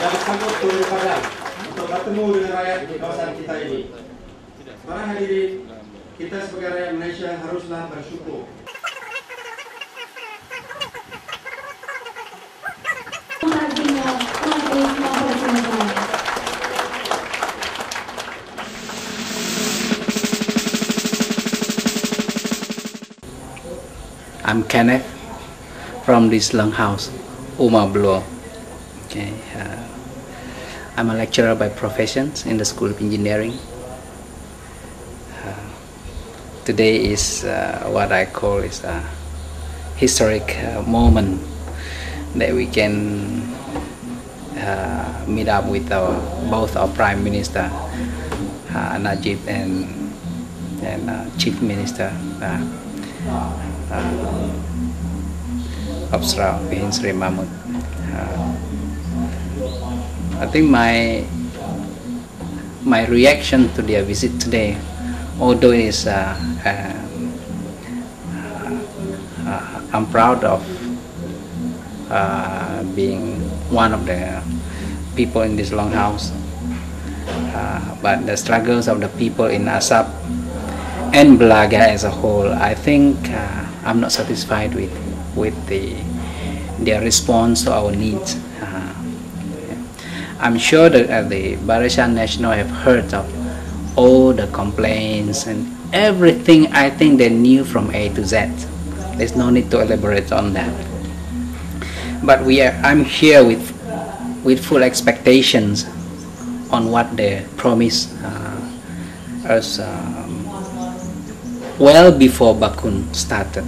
Yang sangat berharap untuk bertemu dengan rakyat di kawasan kita ini. Para hadirin, kita sebagai rakyat Malaysia haruslah bersyukur. I'm Kenneth from this Longhouse, Uma Bloor. Okay, I'm a lecturer by profession in the School of Engineering. Today is what I call is a historic moment that we can meet up with both our Prime Minister Najib and Chief Minister of Sarawak, Sri Mahmud. I think my reaction to their visit today, although it is I'm proud of being one of the people in this Longhouse, but the struggles of the people in Asap and Belaga as a whole, I think I'm not satisfied with their response to our needs. I'm sure that the Barisan Nasional have heard of all the complaints and everything. I think they knew from A to Z. There's no need to elaborate on that. But I'm here with full expectations on what they promised us well before Bakun started,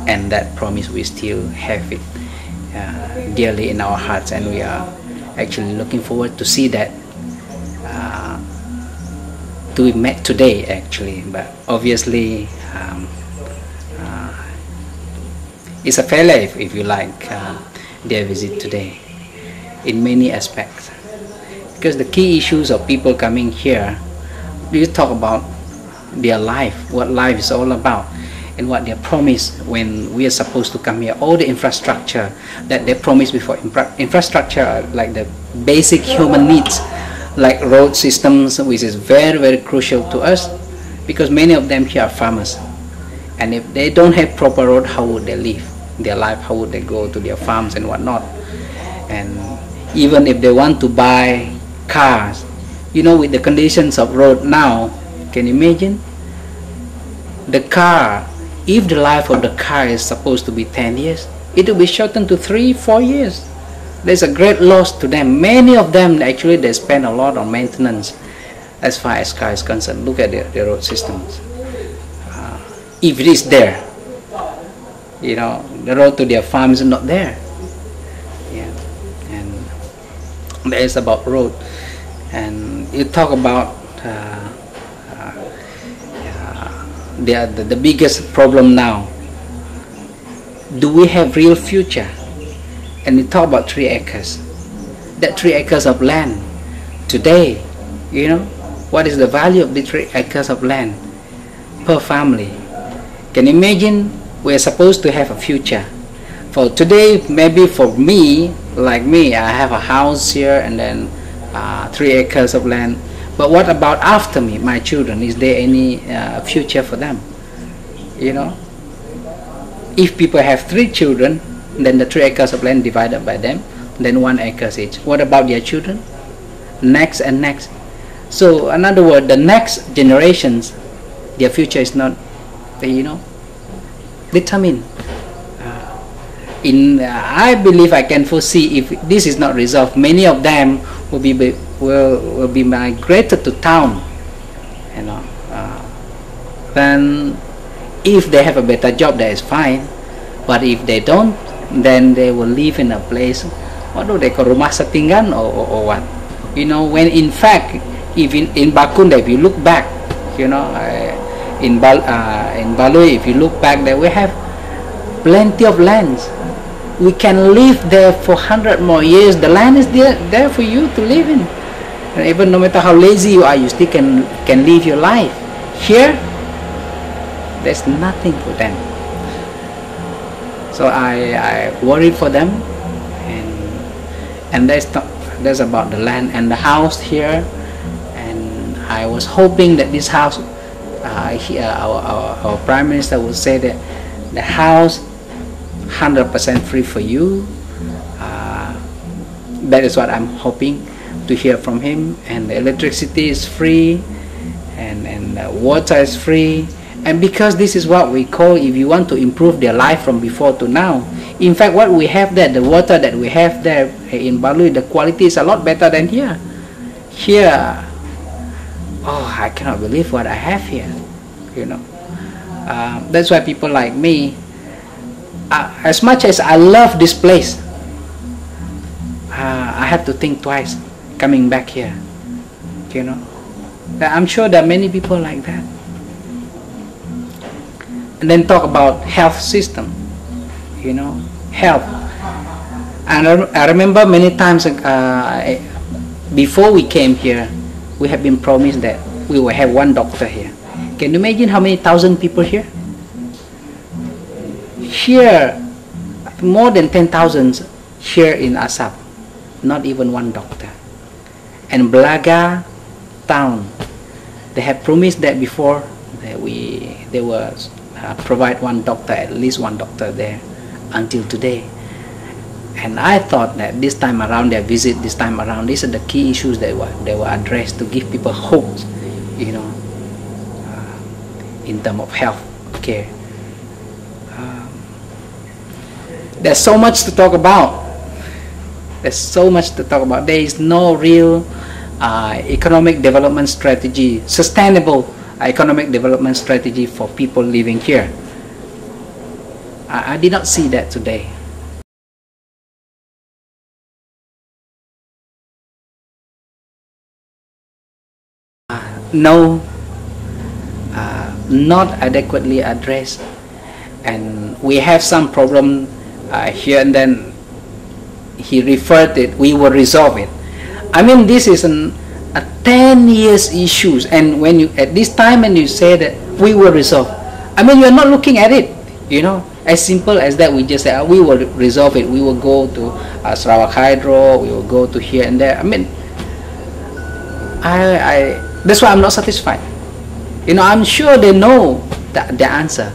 and that promise we still have it dearly in our hearts, and we are actually looking forward to see that to be met today actually. But obviously it's a failure, if you like, their visit today in many aspects, because the key issues of people coming here, you talk about their life, what life is all about, and what they promised when we are supposed to come here. All the infrastructure that they promised before, infrastructure like the basic human needs, like road systems, which is very, very crucial to us, because many of them here are farmers, and if they don't have proper road, how would they live their life? How would they go to their farms and whatnot? And even if they want to buy cars, you know, with the conditions of road now, can you imagine the car? If the life of the car is supposed to be 10 years, it will be shortened to 3-4 years. There's a great loss to them. Many of them actually they spend a lot on maintenance as far as car is concerned. Look at the road systems. If it is there, you know, the road to their farms is not there. Yeah, and there is about road, and you talk about the biggest problem now. Do we have real future? And we talk about 3 acres. That 3 acres of land today, you know, what is the value of the 3 acres of land per family? Can you imagine? We're supposed to have a future. For today, maybe for me, like me, I have a house here and then 3 acres of land. But what about after me, my children? Is there any future for them? You know, if people have 3 children, then the 3 acres of land divided by them, then 1 acre each. What about their children? Next and next. So, in other words, the next generations, their future is not, you know, determined. I believe I can foresee, if this is not resolved, many of them will be migrated to town, you know. Then If they have a better job, that is fine. But if they don't, then they will live in a place, what do they call, rumah setinggan or what? You know, when in fact, even in Bakunda, if you look back, you know, in Baloi, if you look back there, we have plenty of lands. We can live there for 100 more years. The land is there for you to live in. And even no matter how lazy you are, you still can live your life. Here, there's nothing for them. So I worried for them, and that's about the land and the house here. And I was hoping that this house, our Prime Minister would say that the house 100% free for you. That is what I'm hoping to hear from him. And the electricity is free, and the water is free. And because this is what we call, if you want to improve their life from before to now. In fact, what we have there, the water that we have there in Baloi, the quality is a lot better than here. Here, oh, I cannot believe what I have here, you know. That's why people like me, as much as I love this place, I have to think twice coming back here, you know. I'm sure there are many people like that. And then talk about health system, you know, health. And I remember many times before we came here, we have been promised that we will have one doctor here. Can you imagine how many thousand people here? Here, more than 10,000 here in Asap, not even one doctor. And Belaga town, they have promised that before that they will provide one doctor, at least one doctor there, until today. And I thought that this time around, their visit this time around, these are the key issues that they were addressed to give people hope, you know, in terms of health care. There's so much to talk about. There's so much to talk about. There is no real economic development strategy, sustainable economic development strategy for people living here. I did not see that today. No, not adequately addressed, and we have some problem here, and then he referred it, we will resolve it. I mean, this is a 10 years issues, and when you at this time and you say that we will resolve, I mean, you're not looking at it, you know, as simple as that. We just say we will resolve it, we will go to Sarawak Hydro, we will go to here and there. I mean, that's why I'm not satisfied. You know, I'm sure they know the answer.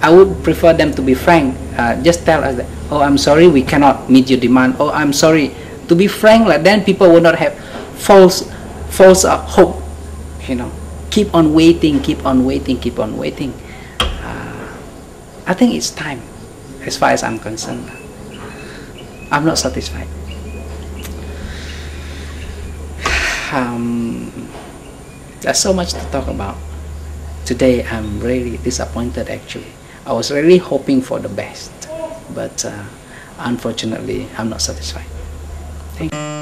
I would prefer them to be frank. Just tell us that, oh, I'm sorry, we cannot meet your demand. Oh, I'm sorry. To be frank, like then people will not have false hope. You know, keep on waiting, keep on waiting, keep on waiting. I think it's time, as far as I'm concerned. I'm not satisfied. There's so much to talk about. Today I'm really disappointed actually. I was really hoping for the best, but unfortunately I'm not satisfied. Thank you.